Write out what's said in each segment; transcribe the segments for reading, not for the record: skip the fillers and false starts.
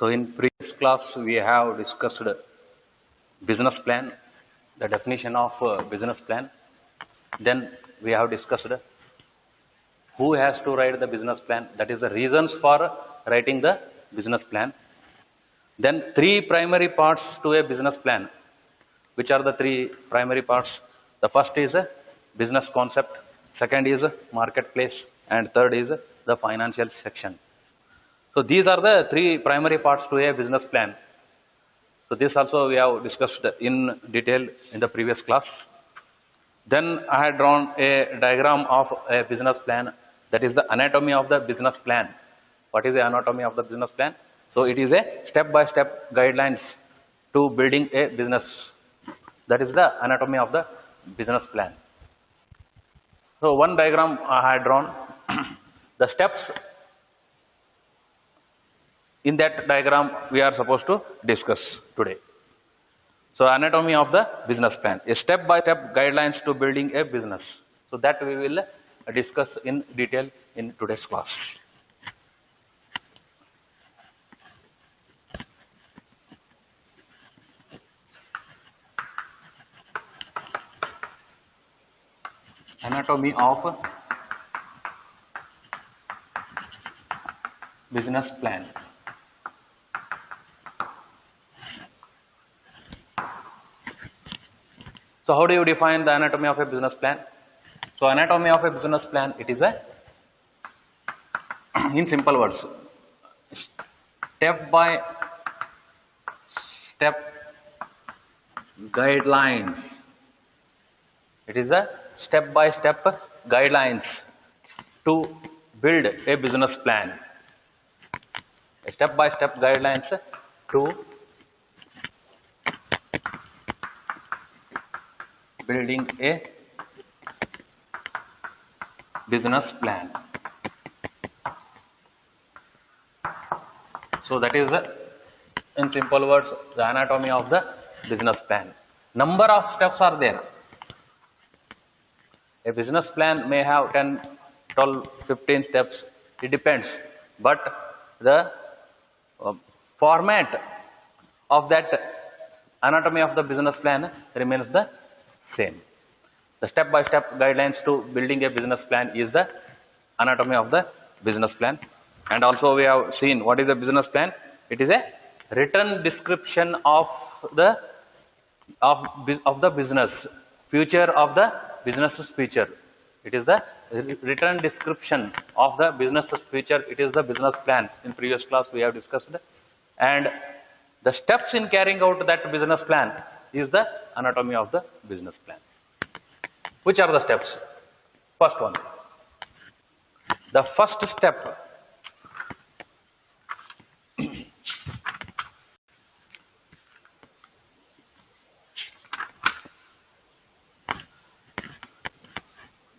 So in previous class we have discussed business plan, the definition of business plan. Then we have discussed who has to write the business plan, that is the reasons for writing the business plan. Then three primary parts to a business plan. Which are the three primary parts? The first is a business concept, second is marketplace, and third is the financial section. So these are the three primary parts to a business plan. So this also we have discussed in detail in the previous class. Then I had drawn a diagram of a business plan, that is the anatomy of the business plan. What is the anatomy of the business plan? So it is a step-by-step guidelines to building a business. That is the anatomy of the business plan. So one diagram I had drawn. The steps in that diagram we are supposed to discuss today. So anatomy of the business plan, a step-by-step guidelines to building a business. So that we will discuss in detail in today's class. Anatomy of business plan. So how do you define the anatomy of a business plan? So anatomy of a business plan, it is a, in simple words, step by step guidelines. It is a step by step guidelines to build a business plan. A step by step guidelines to building a business plan. So that is in simple words the anatomy of the business plan. Number of steps are there. A business plan may have 10, 12, 15 steps, it depends, but the format of that anatomy of the business plan remains the same. The step-by-step guidelines to building a business plan is the anatomy of the business plan. And also we have seen what is a business plan. It is a written description of the business, future of the business's future. It is the written description of the business's future. It is the business plan. In previous class we have discussed. And the steps in carrying out that business plan is the anatomy of the business plan. Which are the steps? First one. The first step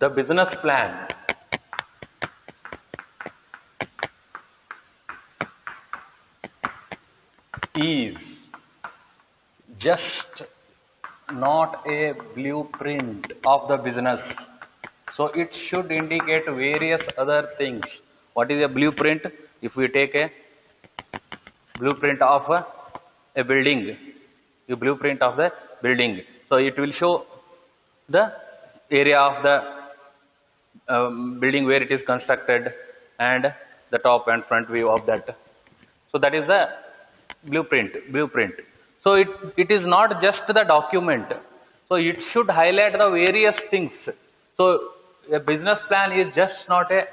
the business plan is just not a blueprint of the business. So it should indicate various other things. What is a blueprint? If we take a blueprint of a building, a blueprint of the building, so it will show the area of the building where it is constructed and the top and front view of that. So that is the blueprint. So it is not just the document. So it should highlight the various things. So a business plan is just not a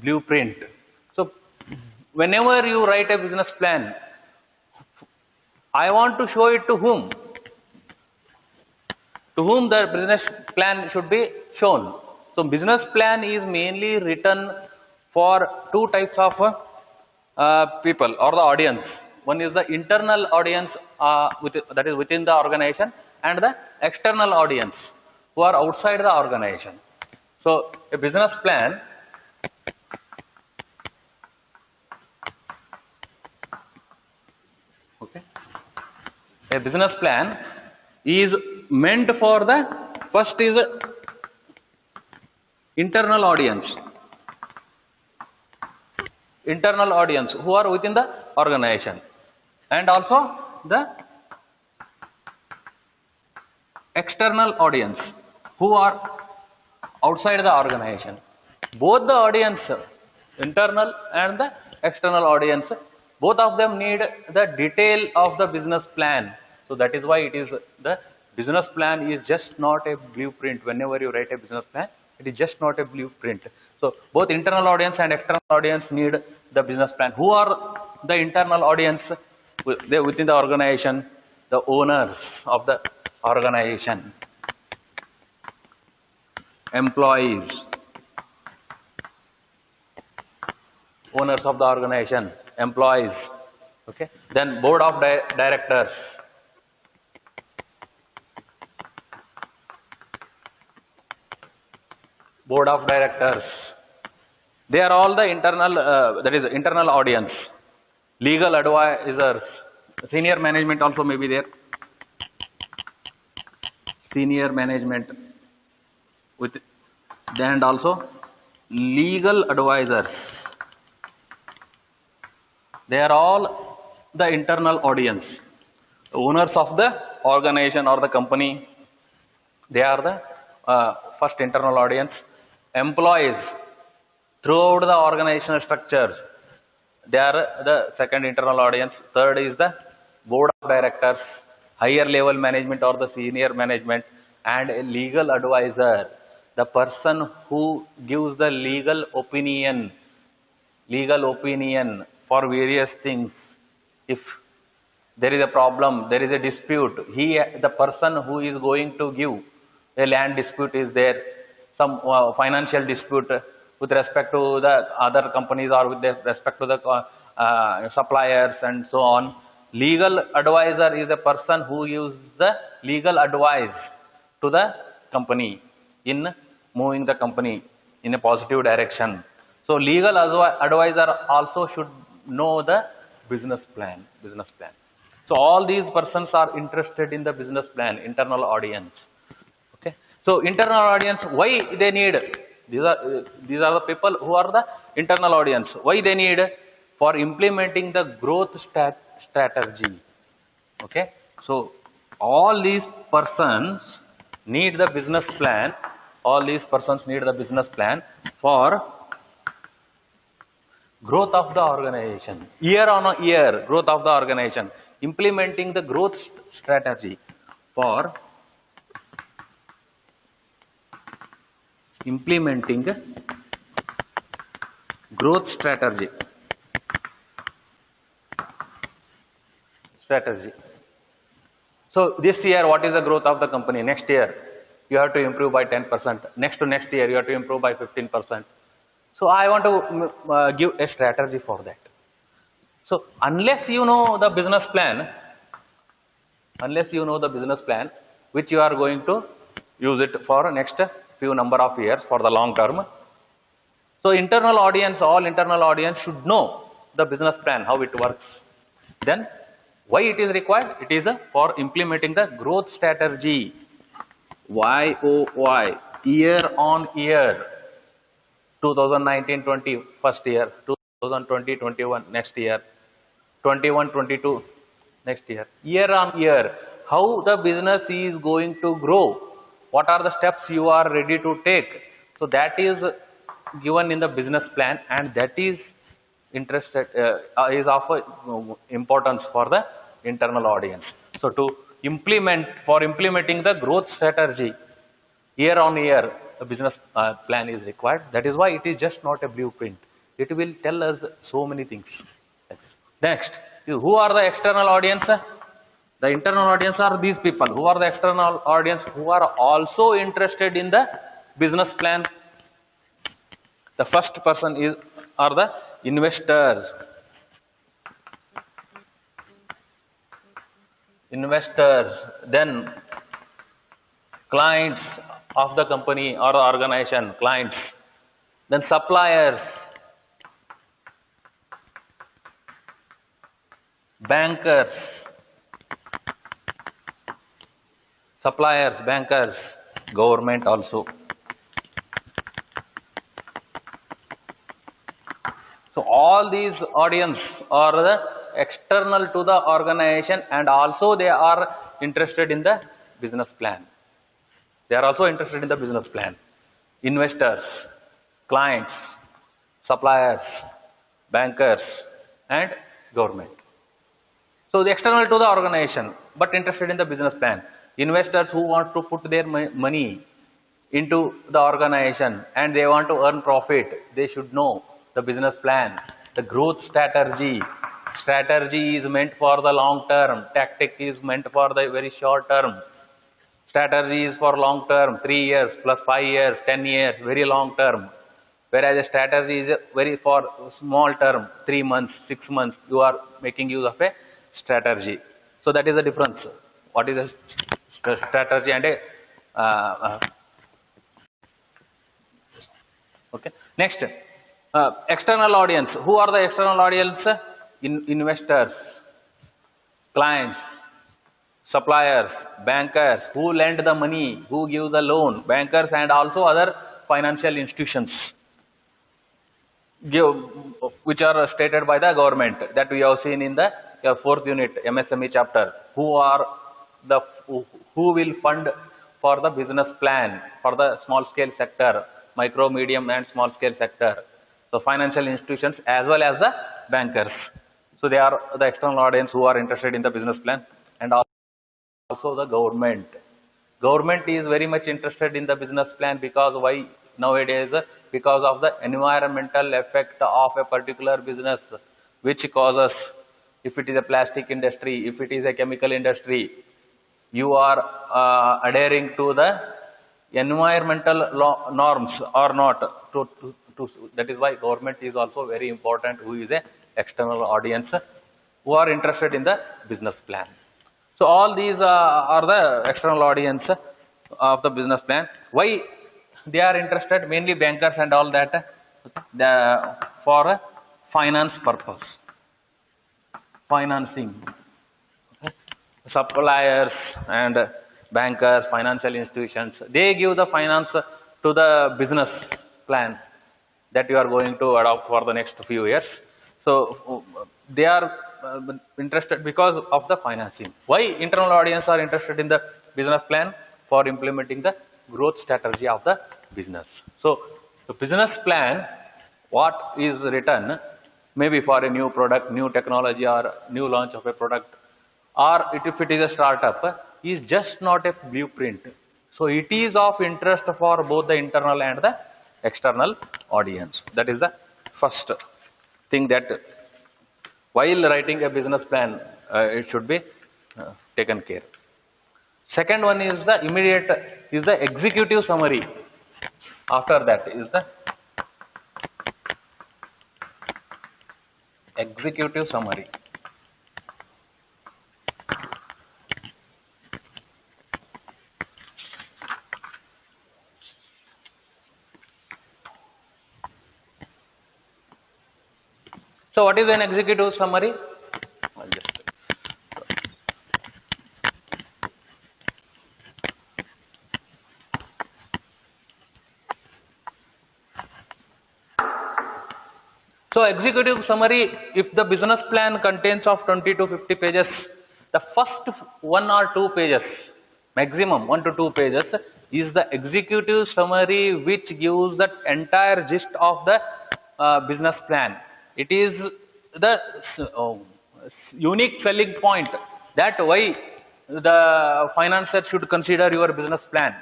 blueprint. So whenever you write a business plan, I want to show it to whom? To whom the business plan should be shown. So business plan is mainly written for two types of people or the audience. One is the internal audience that is within the organization, and the external audience who are outside the organization. So a business plan a business plan is meant for the first is internal audience who are within the organization. and also the external audience who are outside the organization. Both the audience, internal and the external audience, both of them need the detail of the business plan. So that is why it is the business plan is just not a blueprint. Whenever you write a business plan, it is just not a blueprint. So both internal audience and external audience need the business plan. Who are the internal audience within the organization? The owners of the organization, employees, owners of the organization, employees. Okay. Then board of directors. Board of directors. They are all the internal, that is internal audience. Legal advisors. Senior management also may be there. Senior management with, and also legal advisors. They are all the internal audience. Owners of the organization or the company, they are the first internal audience. Employees throughout the organizational structure, they are the second internal audience. Third is the board of directors, higher level management or the senior management, and a legal advisor, the person who gives the legal opinion for various things. If there is a problem, there is a dispute, the person who is going to give a land dispute is there, some financial dispute with respect to the other companies or with respect to the suppliers and so on. Legal advisor is a person who gives the legal advice to the company in moving the company in a positive direction. So legal advisor also should know the business plan. So all these persons are interested in the business plan, internal audience. Okay. So internal audience, why they need? These are the people who are the internal audience. Why they need? For implementing the growth strategy. Okay. So all these persons need the business plan. All these persons need the business plan for growth of the organization. Year on year, growth of the organization. Implementing the growth strategy for implementing growth strategy. So this year, what is the growth of the company? Next year, you have to improve by 10%. Next year, you have to improve by 15%. So I want to give a strategy for that. So unless you know the business plan, which you are going to use it for next few number of years for the long term. So internal audience, all internal audience should know the business plan, how it works. Then why it is required? It is for implementing the growth strategy. YOY, year on year. 2019-20 first year, 2020-21 next year, 21-22 next year. Year on year, how the business is going to grow. What are the steps you are ready to take? So that is given in the business plan, and that is is of importance for the internal audience. So to implementing the growth strategy, year on year, a business plan is required. That is why it is just not a blueprint. It will tell us so many things. Next, who are the external audience? The internal audience are these people. Who are the external audience? Who are also interested in the business plan. The first person are the investors. Then clients of the company or the organization, clients. Then suppliers, bankers, government also. So all these audience or the external to the organization, and also they are interested in the business plan. They are also interested in the business plan. Investors, clients, suppliers, bankers, and government. So the external to the organization, but interested in the business plan. Investors who want to put their money into the organization and they want to earn profit, they should know the business plan, the growth strategy. Strategy is meant for the long term. Tactic is meant for the very short term. Strategy is for long term, 3 years plus 5 years, 10 years, very long term. Whereas a strategy is very for small term, 3 months, 6 months, you are making use of a strategy. So that is the difference. What is a strategy and a okay. Next, external audience. Who are the external audience? Investors, clients, suppliers, bankers, who lend the money, who give the loan, bankers, and also other financial institutions which are stated by the government, that we have seen in the fourth unit MSME chapter. Who will fund for the business plan for the small scale sector, micro, medium, and small scale sector. So financial institutions as well as the bankers. So they are the external audience who are interested in the business plan, and also the government. Government is very much interested in the business plan because why nowadays? Because of the environmental effect of a particular business, which causes, if it is a plastic industry, if it is a chemical industry, you are adhering to the environmental norms or not. That is why government is also very important, who is a external audience, who are interested in the business plan. So all these are the external audience of the business plan. Why they are interested? Mainly bankers and all that, for finance purpose, financing. Suppliers and bankers, financial institutions, they give the finance to the business plan that you are going to adopt for the next few years. So they are interested because of the financing. Why internal audience are interested in the business plan? For implementing the growth strategy of the business. So the business plan, what is written, maybe for a new product, new technology, or new launch of a product, or if it is a startup, is just not a blueprint. So it is of interest for both the internal and the external audience. That is the first thing, that while writing a business plan, it should be taken care. Second one is the executive summary. After that is the executive summary. So what is an executive summary? So executive summary, if the business plan contains of 20 to 50 pages, the first 1 or 2 pages, maximum 1 to 2 pages, is the executive summary, which gives the entire gist of the business plan. It is the unique selling point, that why the financier should consider your business plan.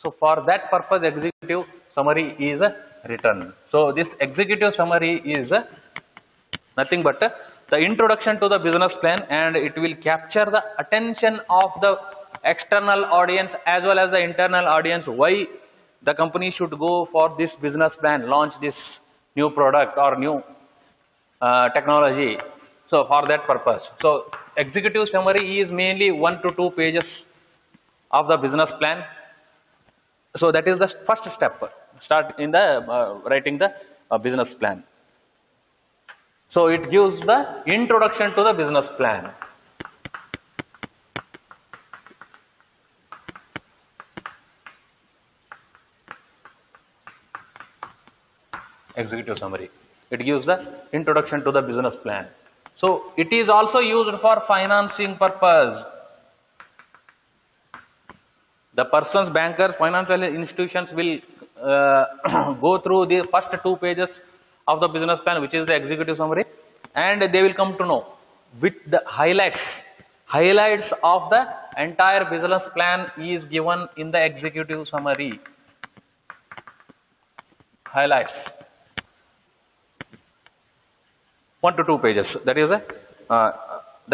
So for that purpose, executive summary is written. So this executive summary is nothing but the introduction to the business plan, and it will capture the attention of the external audience as well as the internal audience, why the company should go for this business plan, launch this new product or new technology. So for that purpose. So executive summary is mainly 1 to 2 pages of the business plan. So that is the first step. Start in the writing the business plan. So it gives the introduction to the business plan. Executive summary. It gives the introduction to the business plan. So it is also used for financing purpose. The persons, bankers, financial institutions will go through the first 2 pages of the business plan, which is the executive summary, and they will come to know with the highlights of the entire business plan is given in the executive summary. Highlights 1 to 2 pages, that is the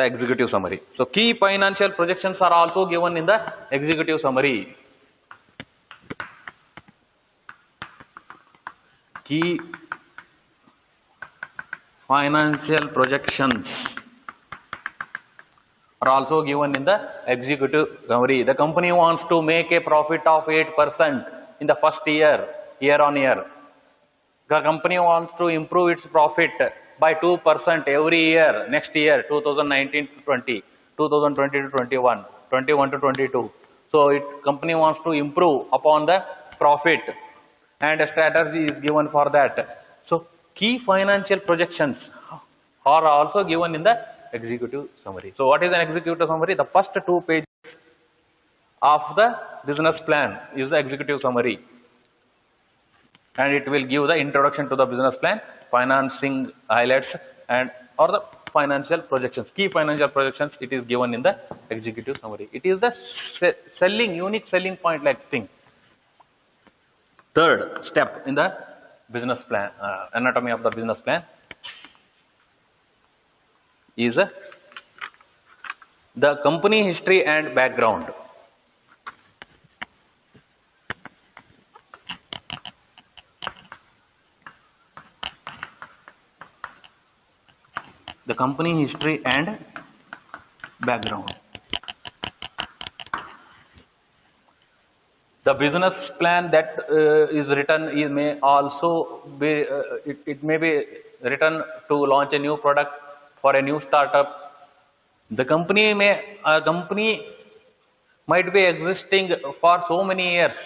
executive summary. So key financial projections are also given in the executive summary. Key financial projections are also given in the executive summary. The company wants to make a profit of 8% in the first year, year on year. The company wants to improve its profit by 2% every year, next year, 2019 to 20, 2020 to 21, 21 to 22. So company wants to improve upon the profit, and a strategy is given for that. So key financial projections are also given in the executive summary. So what is an executive summary? The first 2 pages of the business plan is the executive summary, and it will give the introduction to the business plan, financing highlights, and or the financial projections, key financial projections. It is given in the executive summary. It is the unique selling point like thing. Third step in the business plan, anatomy of the business plan, is the company history and background. The company history and background. The business plan that is written may also be it may be written to launch a new product for a new startup. The company might be existing for so many years.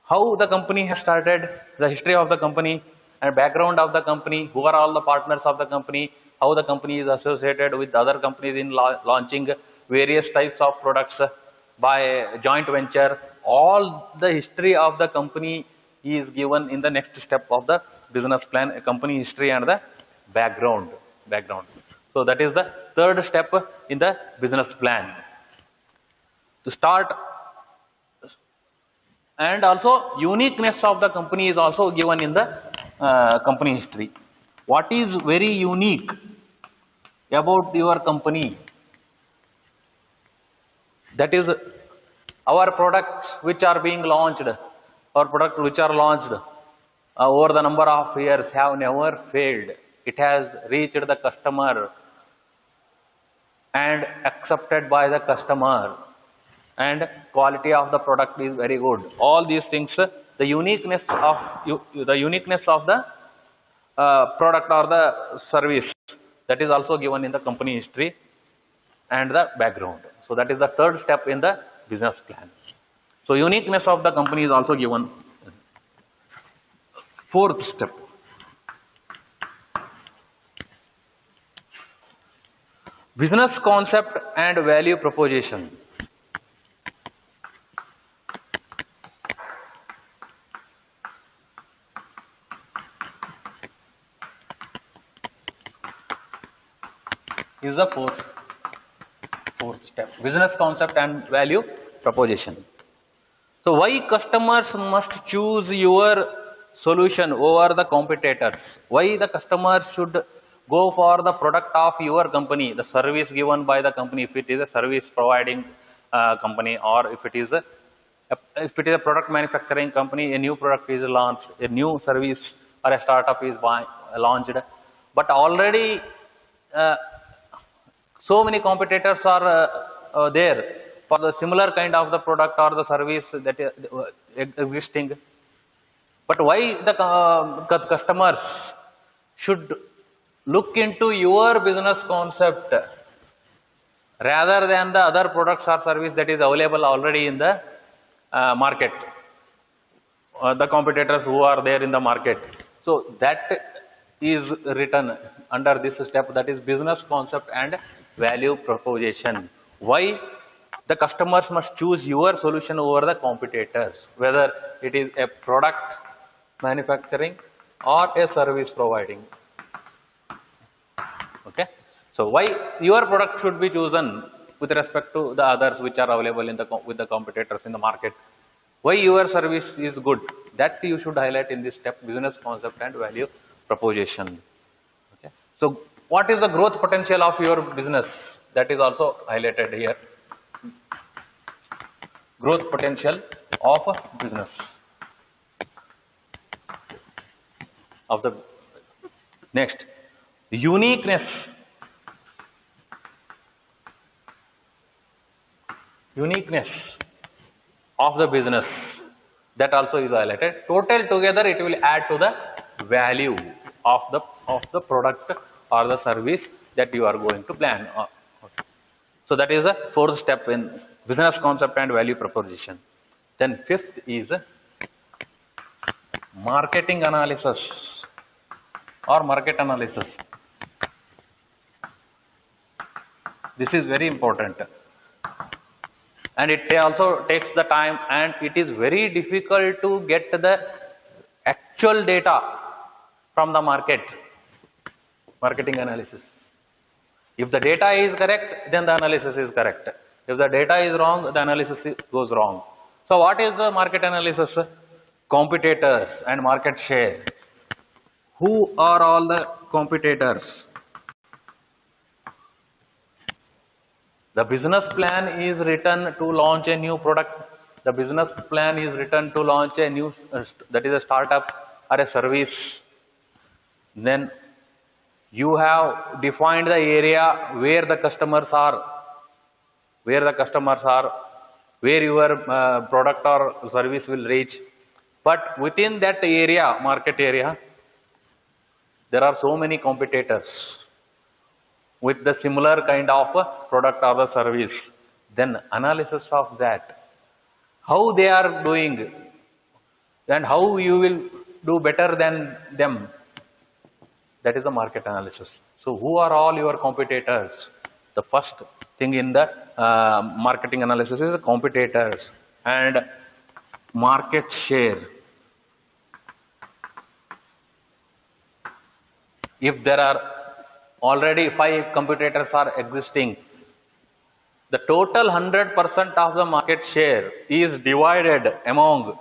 How the company has started, the history of the company and background of the company, who are all the partners of the company, how the company is associated with other companies in launching various types of products by joint venture. All the history of the company is given in the next step of the business plan, company history and the background. So that is the third step in the business plan. To start, and also uniqueness of the company is also given in the company history. What is very unique about your company? That is, our products which are being launched, or products which are launched over the number of years have never failed. It has reached the customer and accepted by the customer, and quality of the product is very good. All these things, the uniqueness of the product or the service, that is also given in the company history and the background. So that is the third step in the business plan. So uniqueness of the company is also given. Fourth step, business concept and value proposition. Is the fourth step, business concept and value proposition. So why customers must choose your solution over the competitors? Why the customer should go for the product of your company, the service given by the company, if it is a service providing company, or if it is a product manufacturing company, a new product is launched, a new service or a startup is launched, but already so many competitors are there for the similar kind of the product or the service that is existing. But why the customers should look into your business concept rather than the other products or service that is available already in the market, the competitors who are there in the market? So that is written under this step, that is business concept and value proposition. Why the customers must choose your solution over the competitors, whether it is a product manufacturing or a service providing. Okay. So why your product should be chosen with respect to the others which are available in the with the competitors in the market. Why your service is good, that you should highlight in this step, business concept and value proposition. Okay. So what is the growth potential of your business? That is also highlighted here. Growth potential of a business. Of the next, uniqueness. Uniqueness of the business, that also is highlighted. Total together it will add to the value of the product or the service that you are going to plan. Okay. So that is the fourth step in business concept and value proposition. Then fifth is marketing analysis or market analysis. This is very important. And it also takes the time, and it is very difficult to get the actual data from the market. Marketing analysis. If the data is correct, then the analysis is correct. If the data is wrong, the analysis goes wrong. So what is the market analysis? Competitors and market share. Who are all the competitors? The business plan is written to launch a new product. The business plan is written to launch a new, that is a startup or a service. Then you have defined the area where the customers are, where your product or service will reach. But within that area, market area, there are so many competitors with the similar kind of product or the service. Then analysis of that, how they are doing and how you will do better than them, that is the market analysis. So who are all your competitors? The first thing in the marketing analysis is the competitors and market share. If there are already 5 competitors are existing, the total 100% of the market share is divided among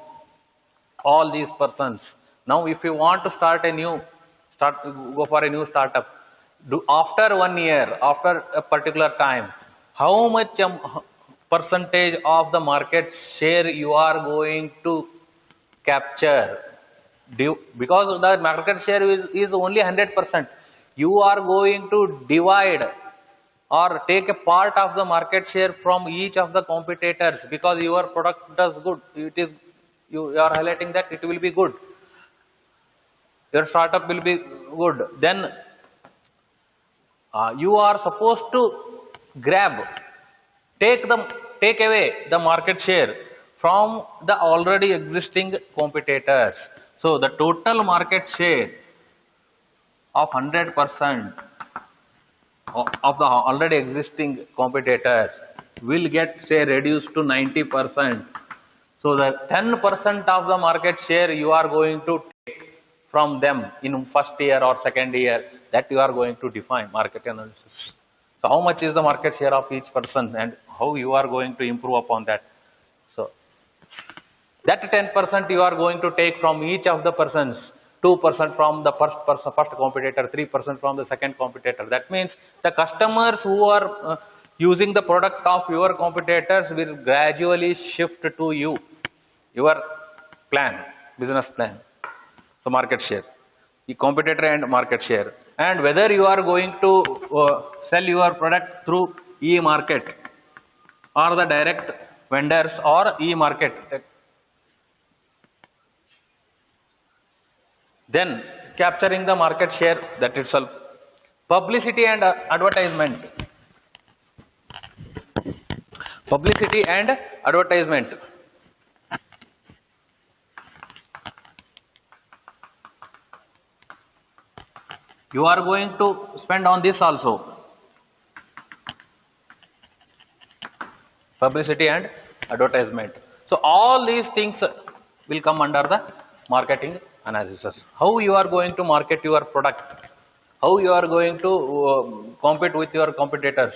all these persons. Now if you want to go for a new startup, after 1 year, after a particular time, how much percentage of the market share you are going to capture? Because the market share is only 100%. You are going to divide or take a part of the market share from each of the competitors, because your product does good. You are highlighting that it will be good. Your startup will be good. Then you are supposed to take away the market share from the already existing competitors. So the total market share of 100% of the already existing competitors will get, say, reduced to 90%. So the 10% of the market share you are going to take from them in first year or second year, that you are going to define market analysis. So how much is the market share of each person and how you are going to improve upon that. So that 10% you are going to take from each of the persons, 2% from the first competitor, 3% from the second competitor. That means the customers who are using the product of your competitors will gradually shift to you, your plan, business plan. So market share, the competitor and market share. And whether you are going to sell your product through e-market or the direct vendors or e-market. Then capturing the market share, that itself. Publicity and advertisement. Publicity and advertisement. You are going to spend on this also. Publicity and advertisement. So all these things will come under the marketing analysis. How you are going to market your product, how you are going to compete with your competitors,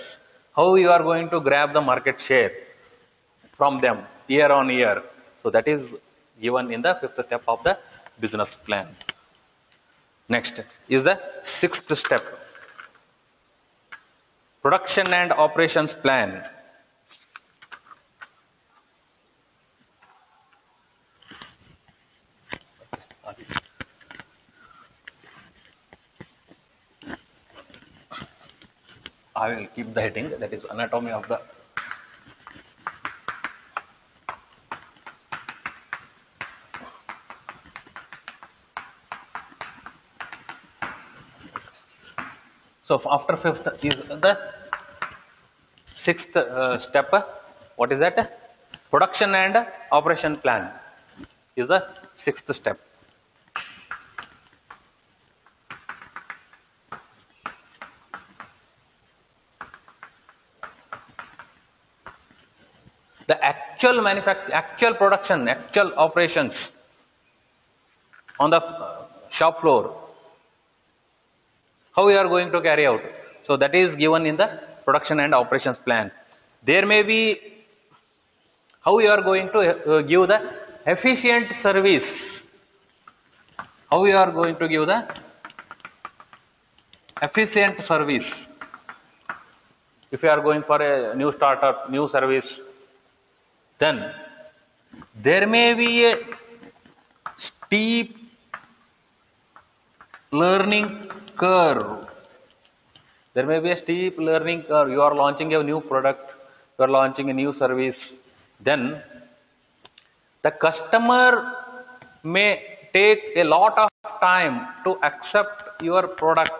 how you are going to grab the market share from them year on year. So that is given in the fifth step of the business plan. Next is the sixth step, production and operations plan. I will keep the heading, that is anatomy of the so after fifth is the sixth step. What is that? Production and operation plan is the sixth step. The actual manufacture, actual production, actual operations on the shop floor, how we are going to carry out. So that is given in the production and operations plan. There may be how we are going to give the efficient service. How we are going to give the efficient service. If you are going for a new startup, new service, then there may be a steep learning curve. There may be a steep learning curve. You are launching a new product, you are launching a new service. Then the customer may take a lot of time to accept your product.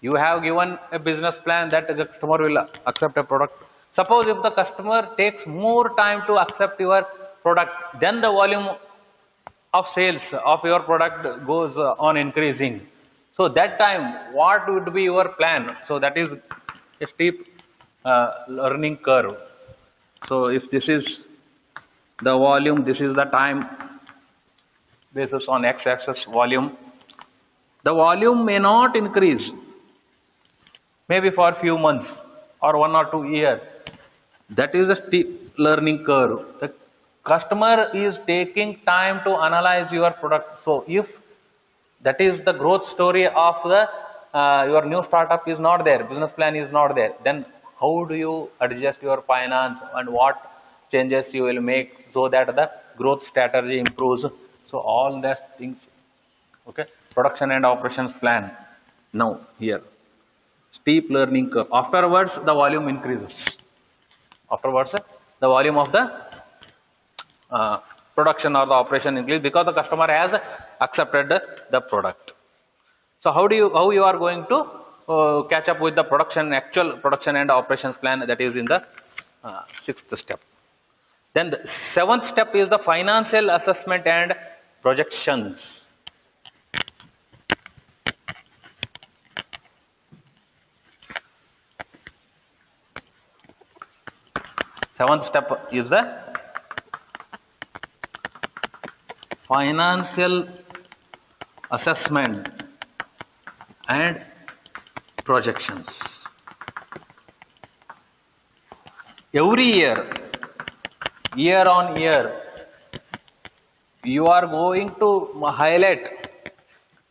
You have given a business plan that the customer will accept a product. Suppose if the customer takes more time to accept your product, then the volume of sales of your product goes on increasing. So that time, what would be your plan? So that is a steep learning curve. So if this is the volume, this is the time basis on x-axis volume. The volume may not increase, maybe for a few months or 1 or 2 years. That is a steep learning curve. The customer is taking time to analyze your product. So if that is the growth story of the your new startup is not there, business plan is not there, then how do you adjust your finance and what changes you will make so that the growth strategy improves? So all these things, okay, production and operations plan. Now here, steep learning curve. Afterwards, the volume increases. Afterwards, the volume of the production or the operation increases because the customer has accepted the product. So how you are going to catch up with the actual production and operations plan, that is in the sixth step. Then the seventh step is the financial assessment and projections. Seventh step is the financial assessment and projections. Every year on year, you are going to highlight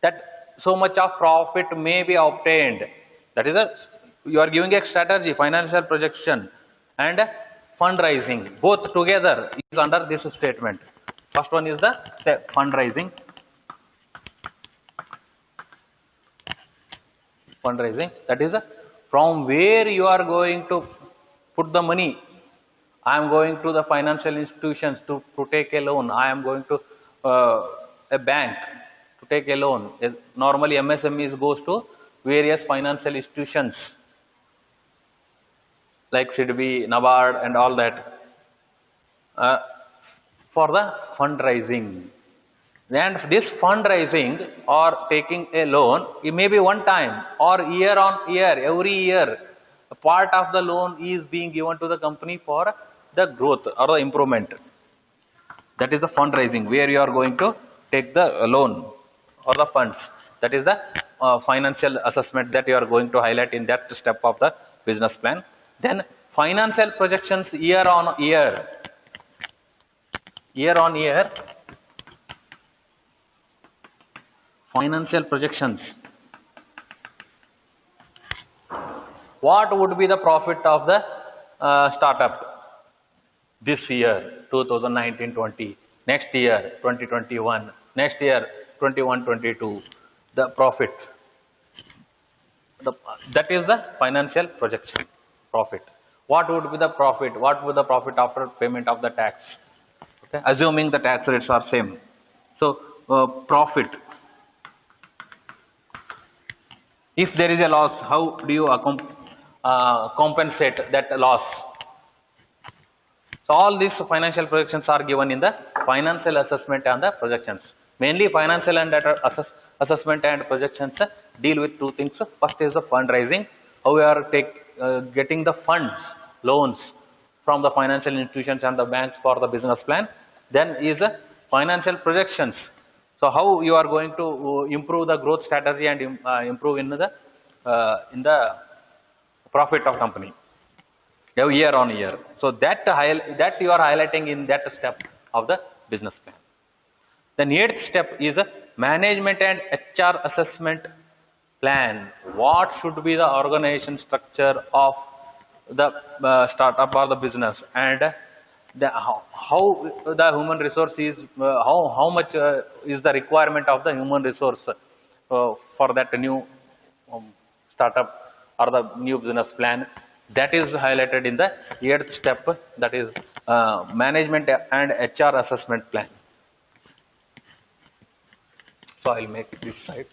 that so much of profit may be obtained. That is you are giving a strategy, financial projection and fundraising. Both together is under this statement. First one is the fundraising. Fundraising, that is from where you are going to put the money. I am going to the financial institutions to take a loan. I am going to a bank to take a loan. Normally MSMEs goes to various financial institutions like SIDBI, NABARD and all that for the fundraising. And this fundraising or taking a loan, it may be one time or year on year, every year a part of the loan is being given to the company for the growth or the improvement. That is the fundraising, where you are going to take the loan or the funds. That is the financial assessment that you are going to highlight in that step of the business plan. Then financial projections year on year. Year on year, financial projections. What would be the profit of the startup this year, 2019-20, next year, 2021, next year, 21-22, the profit. That is the financial projection, profit. What would be the profit? What would the profit after payment of the tax? Okay, assuming the tax rates are same. So, profit. If there is a loss, how do you compensate that loss? So all these financial projections are given in the financial assessment and the projections. Mainly financial and assessment and projections deal with two things. First is the fundraising, how we are getting the funds, loans from the financial institutions and the banks for the business plan. Then is financial projections. So how you are going to improve the growth strategy and improve in the profit of company year on year. So that you are highlighting in that step of the business plan. The eighth step is management and HR assessment plan. What should be the organization structure of the startup or the business, and how the human resource is, how much is the requirement of the human resource for that new startup or the new business plan. That is highlighted in the eighth step, that is management and HR assessment plan. So I will make this slide.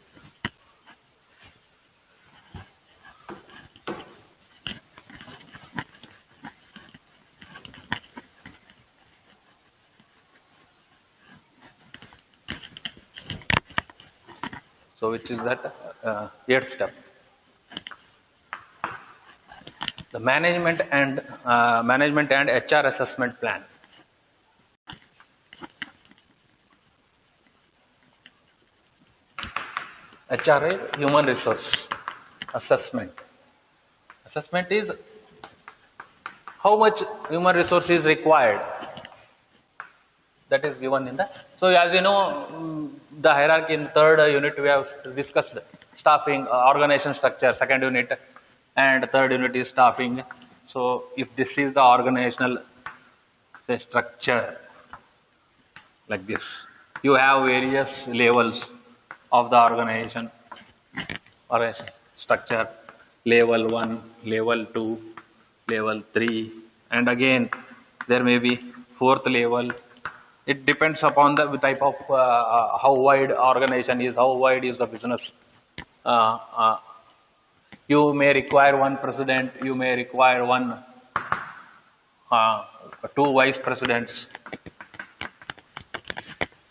So which is that eighth step. The management and HR assessment plan. HR is human resource assessment. Assessment is how much human resource is required. That is given in the. So as you know, the hierarchy in third unit we have discussed staffing, organization structure, second unit, and third unit is staffing. So if this is the organizational structure like this, you have various levels of the organization structure, level 1, level 2, level 3, and again there may be fourth level. It depends upon the type of how wide organization is, how wide is the business. You may require one president, you may require two vice presidents.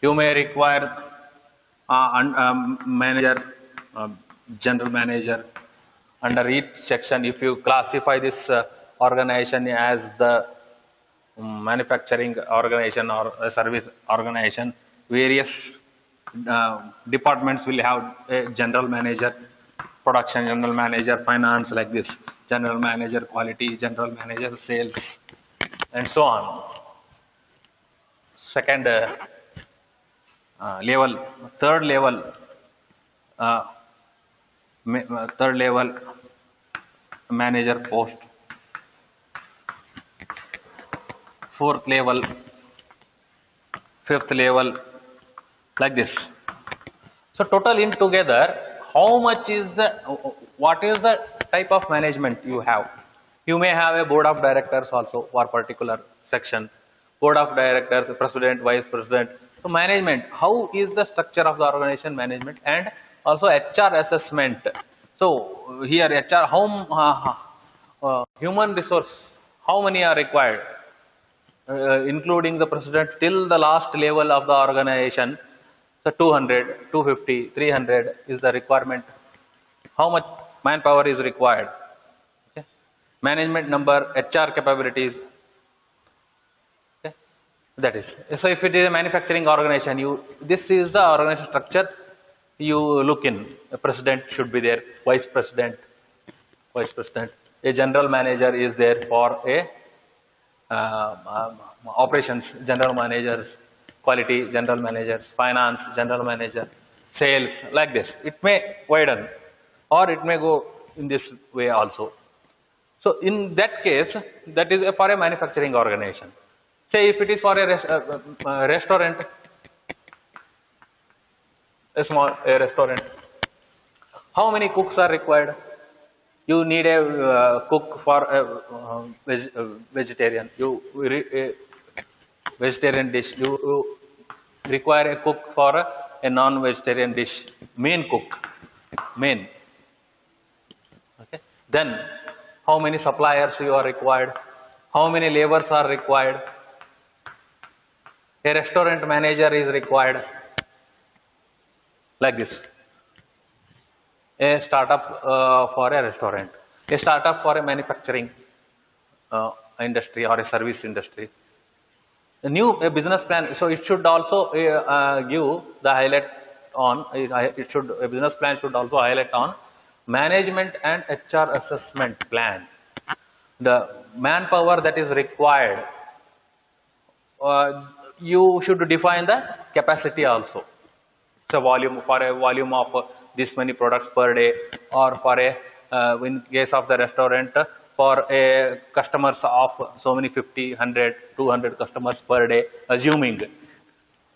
You may require manager, general manager. Under each section, if you classify this organization as the manufacturing organization or a service organization, various departments will have a general manager, production general manager, finance like this, general manager quality, general manager sales, and so on. Second level, third level manager post, fourth level, fifth level, like this. So total in together, how much is what is the type of management you have? You may have a board of directors also for particular section, board of directors, president, vice president. So management, how is the structure of the organization management, and also HR assessment. So here HR, how human resource, how many are required, including the president till the last level of the organization. So 200, 250, 300 is the requirement. How much manpower is required? Okay. Management number, HR capabilities. Okay. That is. So if it is a manufacturing organization, this is the organization structure you look in. A president should be there, vice president. A general manager is there for a operations, general managers, quality, general managers, finance, general manager, sales, like this. It may widen or it may go in this way also. So in that case, that is for a manufacturing organization. Say if it is for a restaurant, a restaurant, how many cooks are required? You need a cook for a vegetarian. A vegetarian dish. You require a cook for a non-vegetarian dish. Main cook. Main. Okay. Then, how many suppliers you are required? How many laborers are required? A restaurant manager is required. Like this. A startup for a restaurant, a startup for a manufacturing industry or a service industry. A business plan, so it should also give the highlight on, a business plan should also highlight on management and HR assessment plan. The manpower that is required, you should define the capacity also. So volume, for a volume of this many products per day, or for a in case of the restaurant, for a customers of so many 50, 100, 200 customers per day, assuming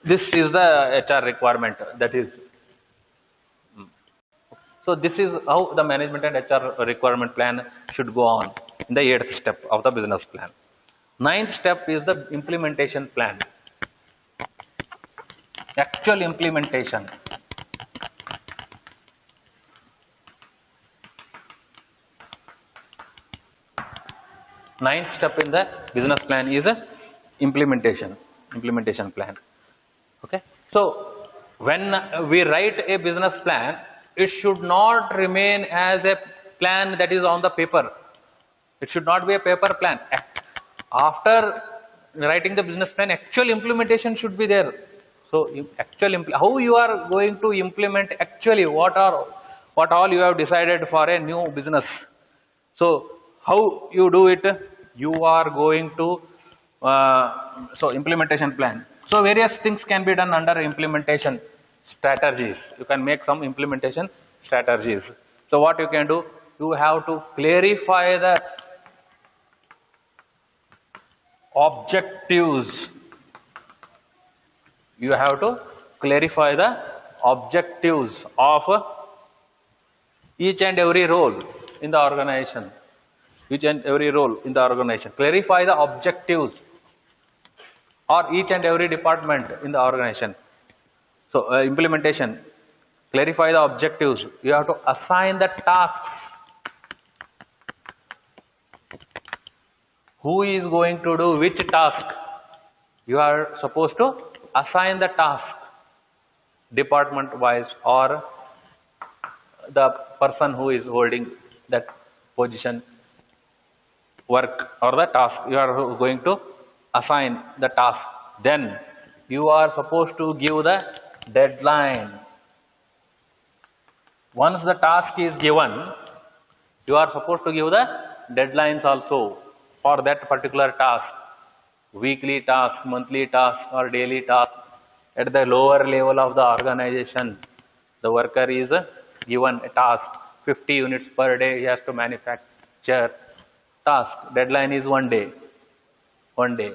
this is the HR requirement. That is, so this is how the management and HR requirement plan should go on in the 8th step of the business plan. 9th step is the implementation plan. Actual implementation. Ninth step in the business plan is implementation plan. Okay. So when we write a business plan, it should not remain as a plan that is on the paper. It should not be a paper plan. After writing the business plan, actual implementation should be there. So how you are going to implement actually what all you have decided for a new business. So how you do it? You are going to so implementation plan. So various things can be done under implementation strategies. You can make some implementation strategies. So what you can do? You have to clarify the objectives. You have to clarify the objectives of each and every role in the organization. Clarify the objectives or each and every department in the organization. So implementation. Clarify the objectives. You have to assign the tasks. Who is going to do which task? You are supposed to assign the task department wise, or the person who is holding that position, work or the task. You are going to assign the task. Then you are supposed to give the deadline. Once the task is given, you are supposed to give the deadlines also for that particular task. Weekly task, monthly task or daily task. At the lower level of the organization, the worker is given a task. 50 units per day he has to manufacture. Task. Deadline is 1 day. 1 day.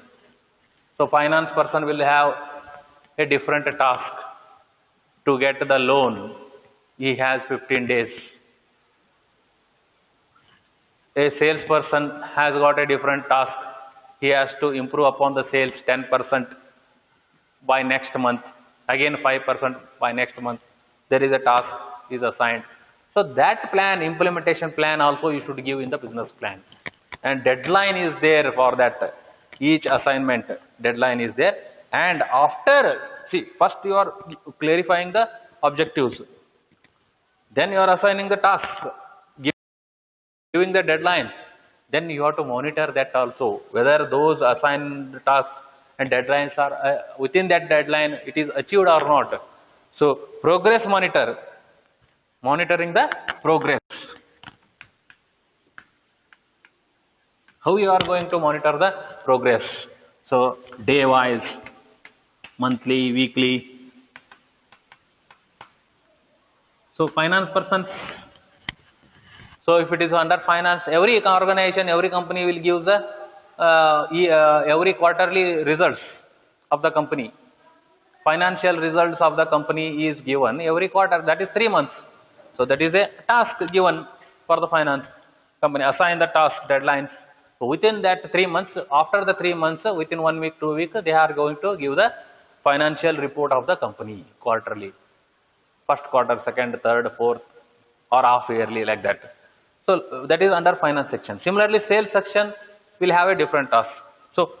So finance person will have a different task. To get the loan, he has 15 days. A salesperson has got a different task. He has to improve upon the sales 10% by next month. Again 5% by next month. There is a task is assigned. So that plan, implementation plan also you should give in the business plan. And deadline is there for that. Each assignment deadline is there. And after see, first you are clarifying the objectives, then you are assigning the task, giving the deadline, then you have to monitor that also, whether those assigned tasks and deadlines are within that deadline it is achieved or not. So progress monitor, monitoring the progress. How you are going to monitor the progress? So day wise, monthly, weekly. So finance person. So if it is under finance, every organization, every company will give the every quarterly results of the company. Financial results of the company is given every quarter, that is 3 months. So that is a task given for the finance company. Assign the task deadlines. So within that 3 months, after the 3 months, within 1 week, 2 weeks, they are going to give the financial report of the company quarterly. First quarter, second, third, fourth, or half yearly, like that. So that is under finance section. Similarly, sales section will have a different task. So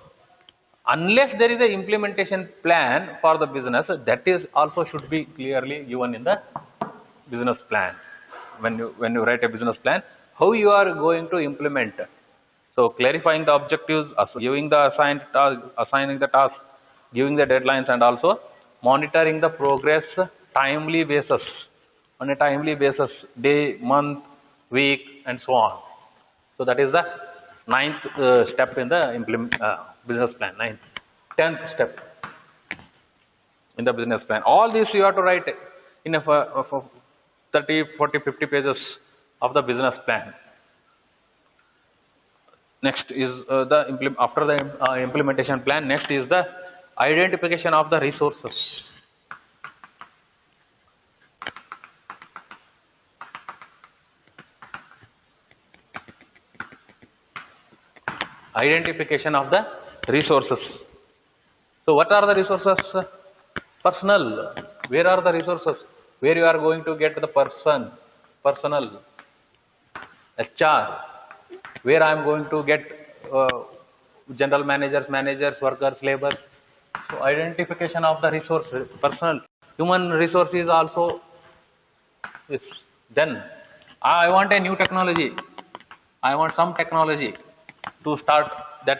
unless there is a implementation plan for the business, that is also should be clearly given in the business plan. When you write a business plan, how you are going to implement. So clarifying the objectives, giving the assigned task, assigning the task, giving the deadlines, and also monitoring the progress timely basis, on a timely basis, day, month, week, and so on. So that is the 9th step in the business plan. 10th step in the business plan. All this you have to write in a 30, 40, 50 pages of the business plan. Next is after the implementation plan, next is the identification of the resources. Identification of the resources. So what are the resources? Personnel. Where are the resources? Where you are going to get the personnel, HR. Where I am going to get general managers, workers, labor. So identification of the resources, personnel. Human resources also is done. I want a new technology. I want some technology to start that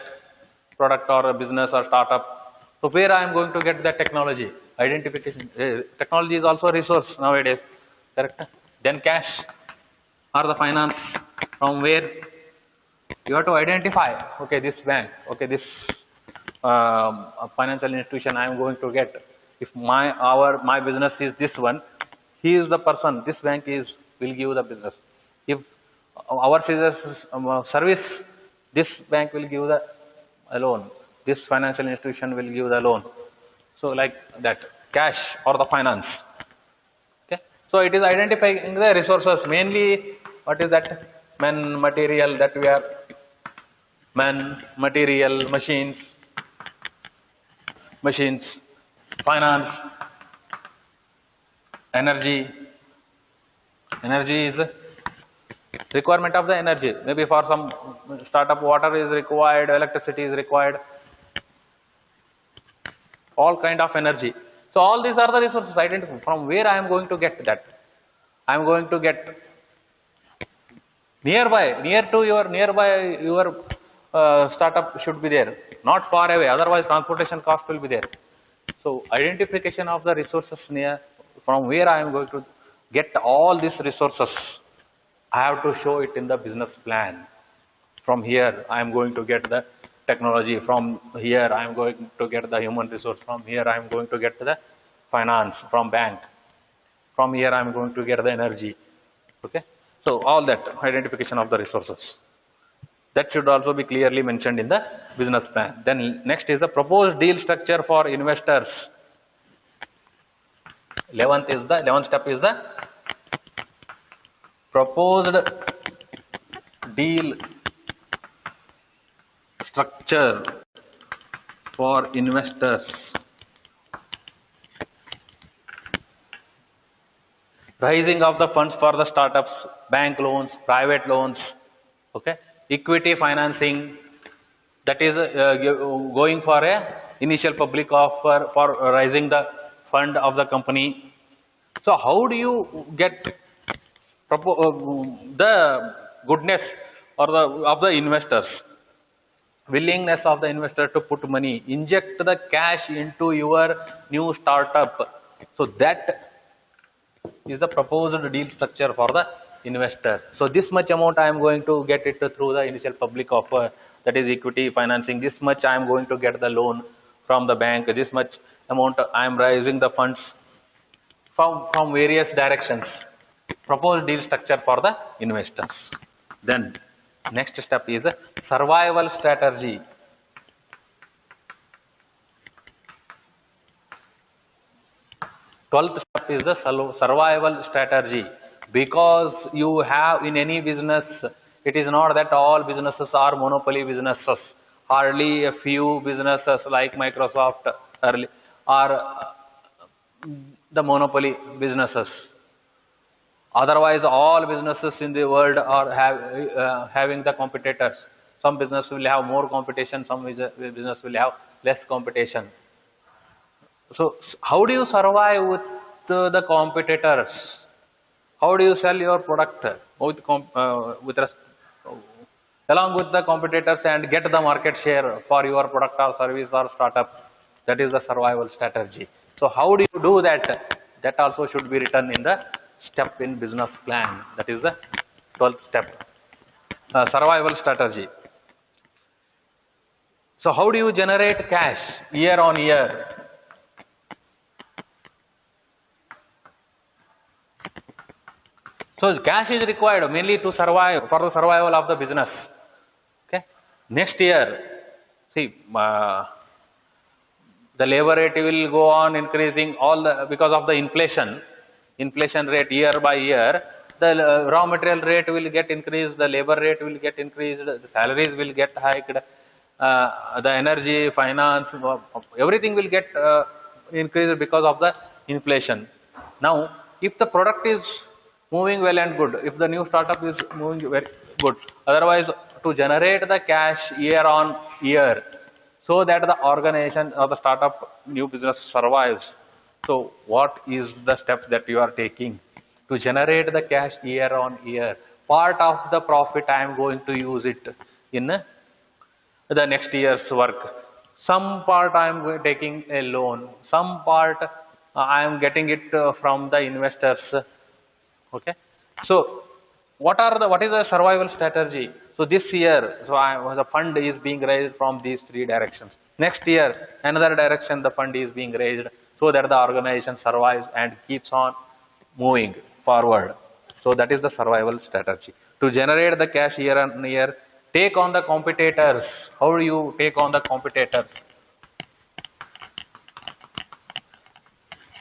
product or a business or startup. So where I am going to get that technology? Identification. Technology is also a resource nowadays. Correct? Then cash or the finance. From where you have to identify. Okay, this bank. Okay, this financial institution I am going to get. If my business is this one, he is the person. This bank will give the business. If our service, this bank will give the loan. This financial institution will give the loan. So like that, cash or the finance. Okay. So it is identifying the resources. Mainly, what is that? Man, material that we are. Man, material, machines, finance, energy. Energy is requirement of the energy. Maybe for some startup, water is required, electricity is required, all kind of energy. So all these are the resources identified. From where I am going to get that? I am going to get nearby your startup should be there, not far away. Otherwise, transportation cost will be there. So identification of the resources near, from where I am going to get all these resources. I have to show it in the business plan. From here, I am going to get the technology. From here, I am going to get the human resource. From here, I am going to get the finance from bank. From here, I am going to get the energy. Okay. So all that identification of the resources. That should also be clearly mentioned in the business plan. Then next is the proposed deal structure for investors. 11th step is the proposed deal structure for investors. Raising of the funds for the startups, bank loans, private loans, okay, equity financing, that is going for a initial public offer for raising the fund of the company. So how do you get the goodness or of the investors, willingness of the investor to put money, inject the cash into your new startup? So that is the proposed deal structure for the investor. So this much amount I am going to get it through the initial public offer, that is equity financing. This much I am going to get the loan from the bank. This much amount I am raising the funds from various directions. Proposed deal structure for the investors. Then next step is survival strategy. Twelfth step is the survival strategy. Because you have in any business, it is not that all businesses are monopoly businesses. Hardly a few businesses like Microsoft are the monopoly businesses. Otherwise, all businesses in the world are having the competitors. Some business will have more competition, some business will have less competition. So, how do you survive with the competitors? How do you sell your product along with the competitors and get the market share for your product or service or startup? That is the survival strategy. So, how do you do that? That also should be written in the step in business plan. That is the 12th step. Survival strategy. So, how do you generate cash year on year? So, cash is required mainly to survive, for the survival of the business. Okay. Next year, see, the labor rate will go on increasing because of the inflation rate year by year. The raw material rate will get increased, the labor rate will get increased, the salaries will get hiked, the energy, finance, everything will get increased because of the inflation. Now, if the product is moving well and good, if the new startup is moving very good, otherwise to generate the cash year on year, so that the organization or the startup new business survives. So what is the steps that you are taking to generate the cash year on year? Part of the profit I am going to use it in the next year's work. Some part I am taking a loan. Some part I am getting it from the investors. Okay. So what is the survival strategy? So this year, the fund is being raised from these three directions. Next year, another direction the fund is being raised so that the organization survives and keeps on moving forward. So that is the survival strategy. To generate the cash year on year, take on the competitors. How do you take on the competitors?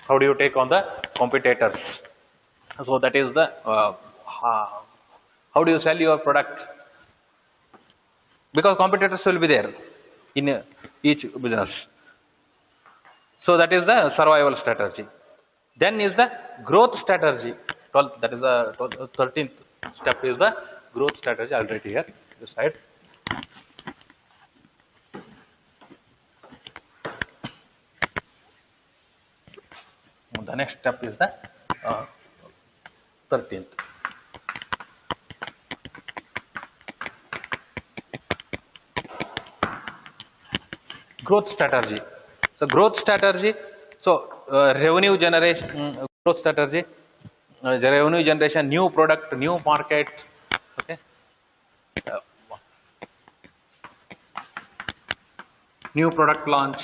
How do you take on the competitors? So that is the how do you sell your product? Because competitors will be there in each business. So that is the survival strategy. Then is the growth strategy. 12th, that is the 13th step is the growth strategy. I'll write here this side. The next step is the 13th. Growth strategy. So growth strategy. So revenue generation, growth strategy, revenue generation, new product, new market. Okay. New product launch,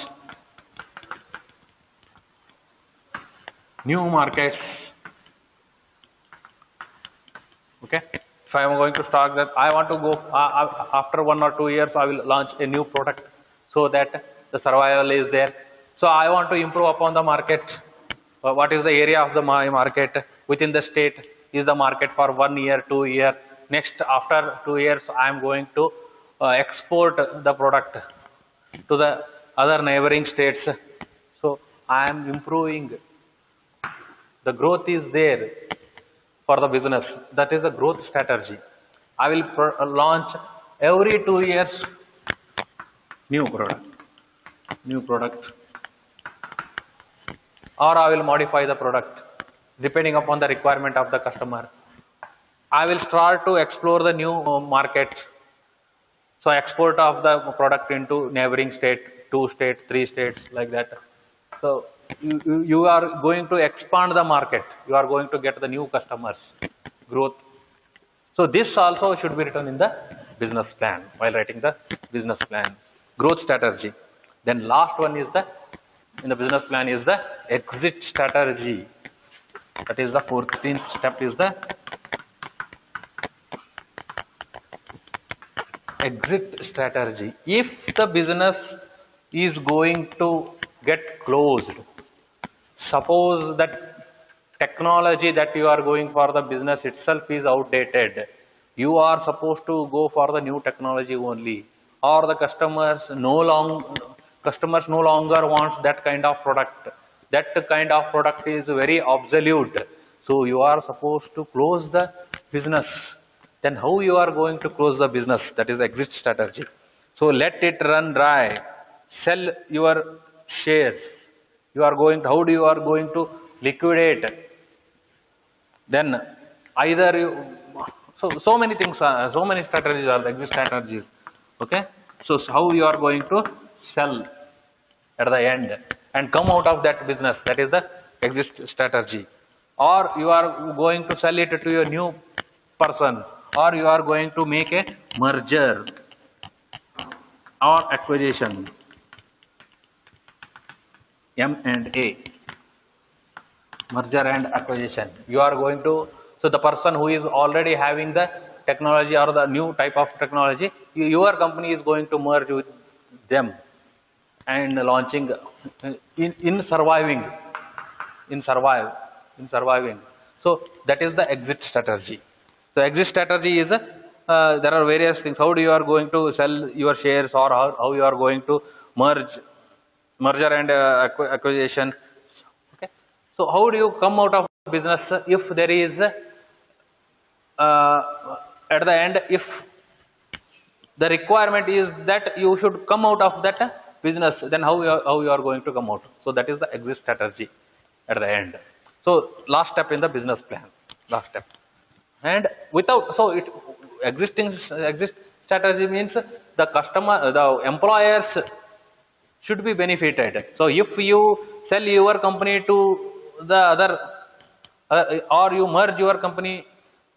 new markets. Okay. If I am going to start that, I want to go after 1 or 2 years, I will launch a new product so that the survival is there. So I want to improve upon the market. What is the area of the market within the state? Is the market for 1 year, 2 year? Next, after 2 years, I am going to export the product to the other neighboring states. So I am improving. The growth is there for the business. That is the growth strategy. I will launch every 2 years new product. or I will modify the product depending upon the requirement of the customer. I will start to explore the new markets. So export of the product into neighboring state, 2 states, 3 states, like that. So you are going to expand the market. You are going to get the new customers, growth. So this also should be written in the business plan while writing the business plan. Growth strategy. Then last one is in the business plan is the exit strategy. That is the 14th step is the exit strategy. If the business is going to get closed, suppose that technology that you are going for the business itself is outdated, you are supposed to go for the new technology only, or the customers no longer want that kind of product. That kind of product is very obsolete. So you are supposed to close the business. Then how you are going to close the business? That is exit strategy. So let it run dry. Sell your shares. You are going to, how do you are going to liquidate? Then either you, so many things are, so many strategies are exit strategies. Okay. So how you are going to sell at the end and come out of that business? That is the exit strategy. Or you are going to sell it to a new person, or you are going to make a merger or acquisition, M&A, merger and acquisition. You are going to, so the person who is already having the technology or the new type of technology, your company is going to merge with them and launching in surviving. So that is the exit strategy. So exit strategy is there are various things. How do you are going to sell your shares, or how you are going to merger and acquisition. Okay. So how do you come out of business if there is at the end, if the requirement is that you should come out of that business, then how you are going to come out? So that is the exit strategy at the end. So last step in the business plan, last step. And without, so exit strategy means the customer, the employers should be benefited. So if you sell your company to the other, or you merge your company,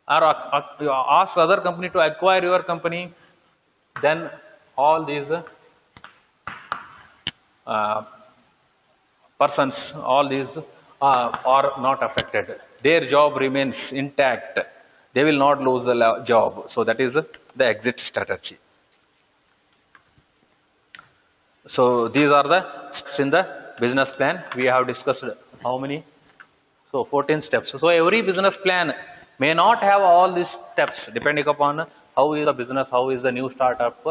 or you ask other company to acquire your company, then all these persons, all these are not affected. Their job remains intact. They will not lose the job. So that is the exit strategy. So these are the steps in the business plan. We have discussed how many? So 14 steps. So every business plan may not have all these steps, depending upon how is the business, how is the new startup.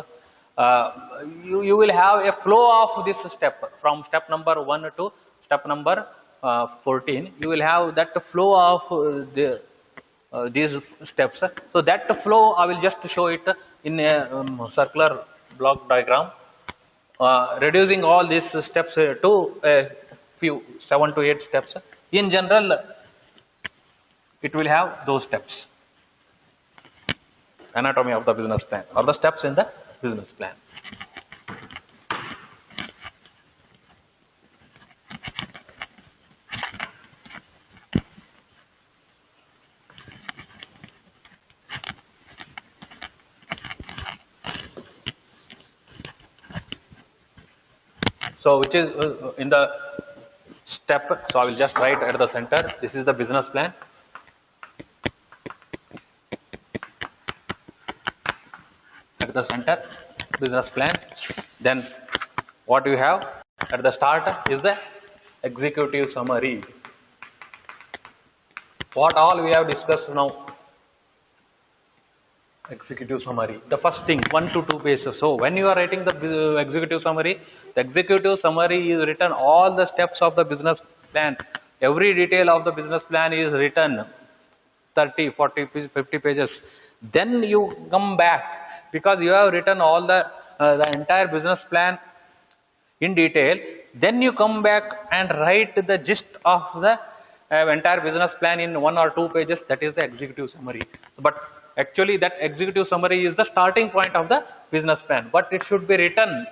You will have a flow of this step from step number 1 to step number 14. You will have that flow of these steps. So that flow I will just show it in a circular block diagram, reducing all these steps to a few 7 to 8 steps. In general, it will have those steps. Anatomy of the business plan, or the steps in the business plan. So which is in the step, so I will just write at the center, this is the business plan. At the center, business plan. Then what you have at the start is the executive summary. What all we have discussed now? Executive summary. The first thing, 1 to 2 pages. So when you are writing the executive summary is written all the steps of the business plan. Every detail of the business plan is written 30, 40, 50 pages. Then you come back, because you have written all the entire business plan in detail. Then you come back and write the gist of the entire business plan in 1 or 2 pages. That is the executive summary. But actually that executive summary is the starting point of the business plan. But it should be written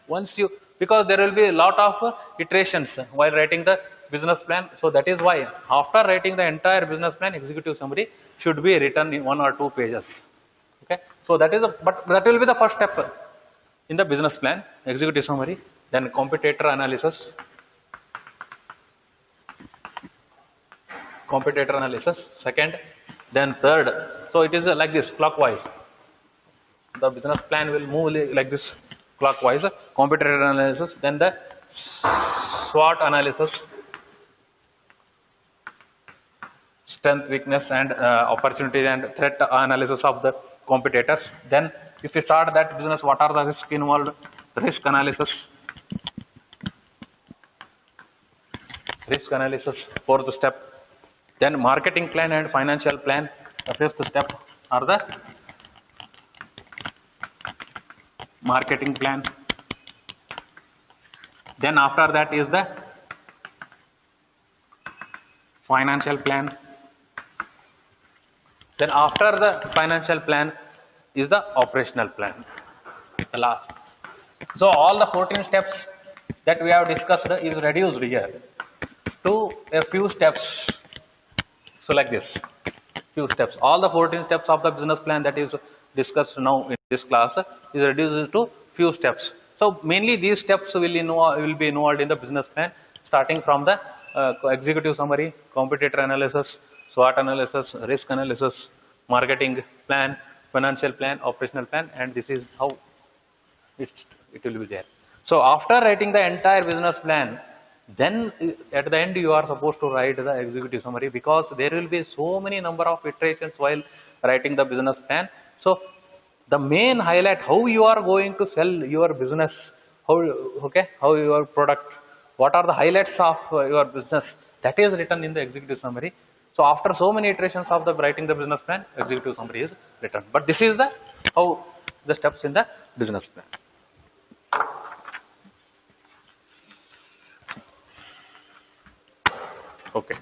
once you, because there will be a lot of iterations while writing the business plan. So that is why after writing the entire business plan, executive summary should be written in 1 or 2 pages. Okay. So that is but that will be the first step in the business plan, executive summary, then competitor analysis, second, then third. So it is like this, clockwise. The business plan will move like this, clockwise. Competitor analysis, then the SWOT analysis, strength, weakness, and opportunity and threat analysis of the competitors. Then if you start that business, what are the risks involved? Risk analysis, fourth step. Then marketing plan and financial plan, the fifth step are the marketing plan. Then after that is the financial plan. Then after the financial plan is the operational plan, the last. So all the 14 steps that we have discussed is reduced here to a few steps. So like this, few steps. All the 14 steps of the business plan that is discussed now in this class is reduced to few steps. So mainly these steps will be involved in the business plan, starting from the executive summary, competitor analysis, SWOT analysis, risk analysis, marketing plan, financial plan, operational plan, and this is how it will be there. So after writing the entire business plan, then at the end you are supposed to write the executive summary, because there will be so many number of iterations while writing the business plan. So the main highlight, how you are going to sell your business, how your product, what are the highlights of your business, that is written in the executive summary. So after so many iterations of the writing the business plan, executive summary is written. But this is the how the steps in the business plan. Okay.